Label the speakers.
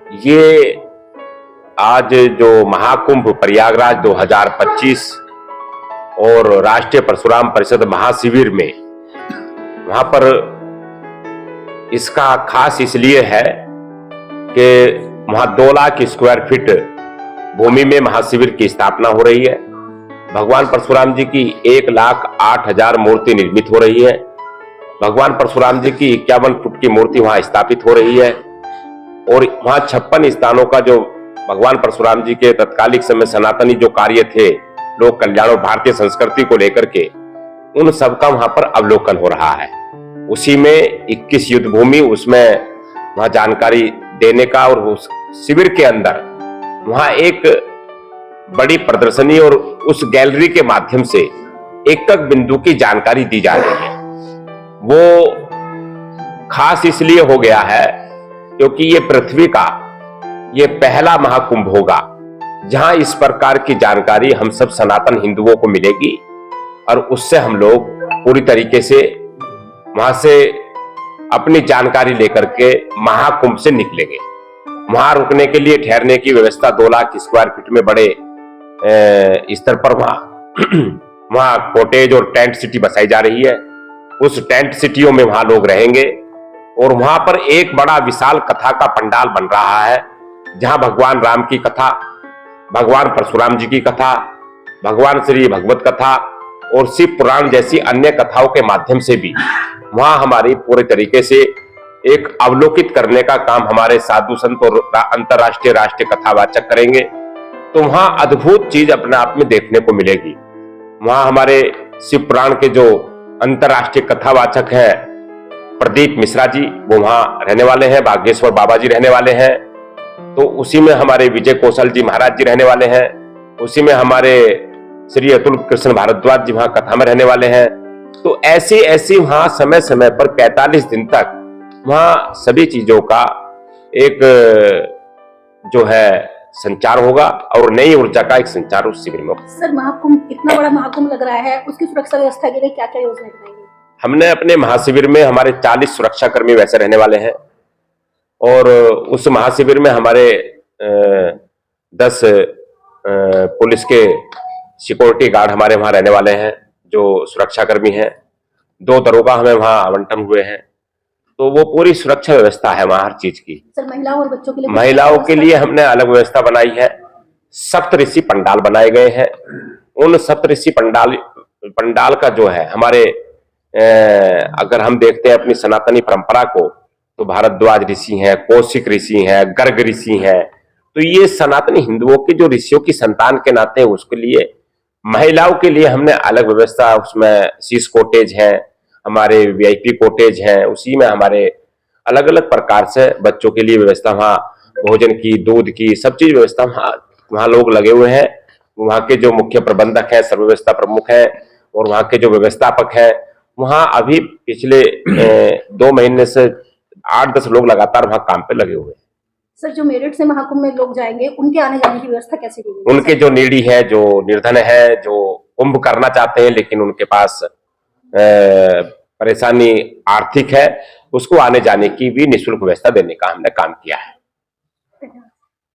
Speaker 1: ये आज जो महाकुंभ प्रयागराज 2025 और राष्ट्रीय परशुराम परिषद महाशिविर में वहां पर इसका खास इसलिए है कि वहां 2 लाख स्क्वायर फीट भूमि में महाशिविर की स्थापना हो रही है। भगवान परशुराम जी की 1,08,000 मूर्ति निर्मित हो रही है। भगवान परशुराम जी की 51 फुट की मूर्ति वहां स्थापित हो रही है और वहां 56 स्थानों का जो भगवान परशुराम जी के तत्कालिक समय सनातनी जो कार्य थे, लोक कल्याण और भारतीय संस्कृति को लेकर के, उन सबका वहां पर अवलोकन हो रहा है। उसी में 21 युद्ध भूमि, उसमें वहां जानकारी देने का और उस शिविर के अंदर वहां एक बड़ी प्रदर्शनी और उस गैलरी के माध्यम से एक एक बिंदु की जानकारी दी जा रही है। वो खास इसलिए हो गया है क्योंकि ये पृथ्वी का ये पहला महाकुंभ होगा जहां इस प्रकार की जानकारी हम सब सनातन हिंदुओं को मिलेगी और उससे हम लोग पूरी तरीके से वहां से अपनी जानकारी लेकर के महाकुंभ से निकलेंगे। वहां रुकने के लिए ठहरने की व्यवस्था 2 लाख स्क्वायर फीट में बड़े स्तर पर वहां कॉटेज और टेंट सिटी बसाई जा रही है। उस टेंट सिटियों में वहां लोग रहेंगे और वहां पर एक बड़ा विशाल कथा का पंडाल बन रहा है जहां भगवान राम की कथा, भगवान परशुराम जी की कथा, भगवान श्री भगवत कथा और शिव पुराण जैसी अन्य कथाओं के माध्यम से भी वहां हमारी पूरे तरीके से एक अवलोकित करने का काम हमारे साधु संत और अंतरराष्ट्रीय राष्ट्रीय कथावाचक करेंगे। तो वहां अद्भुत चीज अपने आप में देखने को मिलेगी। वहां हमारे शिव पुराण के जो अंतरराष्ट्रीय कथावाचक हैं प्रदीप मिश्रा जी, वो वहां रहने वाले हैं, बागेश्वर बाबा जी रहने वाले हैं। तो उसी में हमारे विजय कौशल जी महाराज जी रहने वाले हैं। उसी में हमारे श्री अतुल कृष्ण भारद्वाज जी वहां कथा में रहने वाले हैं। तो ऐसी ऐसी वहां समय समय पर 45 दिन तक वहां सभी चीजों का एक जो है संचार होगा और नई ऊर्जा का एक संचार उस शिविर में होगा।
Speaker 2: सर, महाकुंभ इतना बड़ा महाकुंभ लग रहा है, उसकी सुरक्षा व्यवस्था के लिए क्या क्या योजना बनाएंगे?
Speaker 1: हमने अपने महाशिविर में हमारे 40 सुरक्षा कर्मी वैसे रहने वाले हैं और उस महाशिविर में हमारे 10 पुलिस के सिक्योरिटी गार्ड हमारे वहां रहने वाले हैं जो सुरक्षा कर्मी हैं। 2 दरोगा हमें वहां आवंटन हुए हैं। तो वो पूरी सुरक्षा व्यवस्था है वहां हर चीज की।
Speaker 2: सर, महिलाओं और बच्चों के लिए?
Speaker 1: महिलाओं के लिए हमने अलग व्यवस्था बनाई है। सप्तऋषि पंडाल बनाए गए हैं। उन सप्तऋषि पंडाल का जो है हमारे अगर हम देखते हैं अपनी सनातनी परंपरा को, तो भारद्वाज ऋषि हैं, कौशिक ऋषि हैं, गर्ग ऋषि हैं। तो ये सनातनी हिंदुओं के जो ऋषियों की संतान के नाते उसके लिए महिलाओं के लिए हमने अलग व्यवस्था, उसमें शीश कोटेज है, हमारे वीआईपी कोटेज हैं, उसी में हमारे अलग अलग प्रकार से बच्चों के लिए व्यवस्था, वहाँ भोजन की, दूध की, सब चीज व्यवस्था वहाँ लोग लगे हुए हैं। वहाँ के जो मुख्य प्रबंधक है, सर्वव्यवस्था प्रमुख है और वहाँ के जो व्यवस्थापक है, वहाँ अभी पिछले 2 महीने से 8-10 लोग लगातार वहाँ काम पे लगे हुए हैं।
Speaker 2: सर, जो मेरठ से महाकुंभ में लोग जाएंगे उनके आने जाने की व्यवस्था कैसे की गई?
Speaker 1: उनके जो नीडी है, जो निर्धन है, जो कुंभ करना चाहते हैं लेकिन उनके पास परेशानी आर्थिक है, उसको आने जाने की भी निःशुल्क व्यवस्था देने का हमने काम किया है।